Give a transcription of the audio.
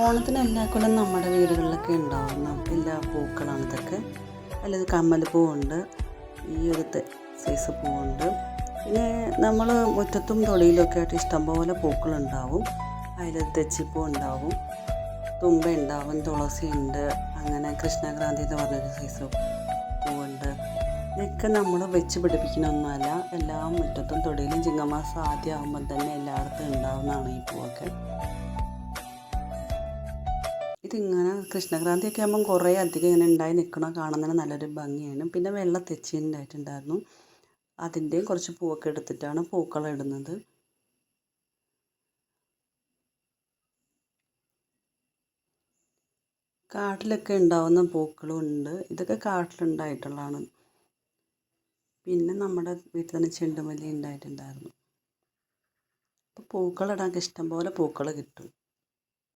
ഓണത്തിന് എല്ലാ കൊല്ലം നമ്മുടെ വീടുകളിലൊക്കെ ഉണ്ടാവുന്ന എല്ലാ പൂക്കളാണ് ഇതൊക്കെ. അതിൽ കമ്മൽ പൂവുണ്ട്, ഈ ഒരു സൈസ് പൂവുണ്ട്. പിന്നെ നമ്മൾ മുറ്റത്തും തൊടിയിലൊക്കെ ആയിട്ട് ഇഷ്ടംപോലെ പൂക്കളുണ്ടാവും. അതിൽ തെച്ചിപ്പൂ ഉണ്ടാവും, തുമ്പ ഉണ്ടാവും, തുളസി ഉണ്ട്, അങ്ങനെ കൃഷ്ണക്രാന്തി എന്ന് പറഞ്ഞൊരു സൈസ് പൂവുണ്ട്. ഇതൊക്കെ നമ്മൾ വെച്ച് പിടിപ്പിക്കണമൊന്നുമല്ല, എല്ലാ മുറ്റത്തും തൊടിയിലും ചിങ്ങമാസം ആദ്യം ആകുമ്പം തന്നെ എല്ലായിടത്തും ഉണ്ടാവുന്നതാണ് ഈ പൂവൊക്കെ. ഇതിങ്ങനെ കൃഷ്ണക്രാന്തിയൊക്കെ ആകുമ്പം കുറേ അധികം ഇങ്ങനെ ഉണ്ടായി നിൽക്കണം, കാണുന്നതിന് നല്ലൊരു ഭംഗിയാണ്. പിന്നെ വെള്ള തെച്ചി ഉണ്ടായിട്ടുണ്ടായിരുന്നു, അതിൻ്റെയും കുറച്ച് പൂവൊക്കെ എടുത്തിട്ടാണ് പൂക്കളം ഇടുന്നത്. കാട്ടിലൊക്കെ ഉണ്ടാവുന്ന പൂക്കളും ഉണ്ട്, ഇതൊക്കെ കാട്ടിലുണ്ടായിട്ടുള്ളതാണ്. പിന്നെ നമ്മുടെ വീട്ടിൽ തന്നെ ചെണ്ടുമല്ലി ഉണ്ടായിട്ടുണ്ടായിരുന്നു. അപ്പോൾ പൂക്കളിടാൻ ഇഷ്ടംപോലെ പൂക്കൾ കിട്ടും.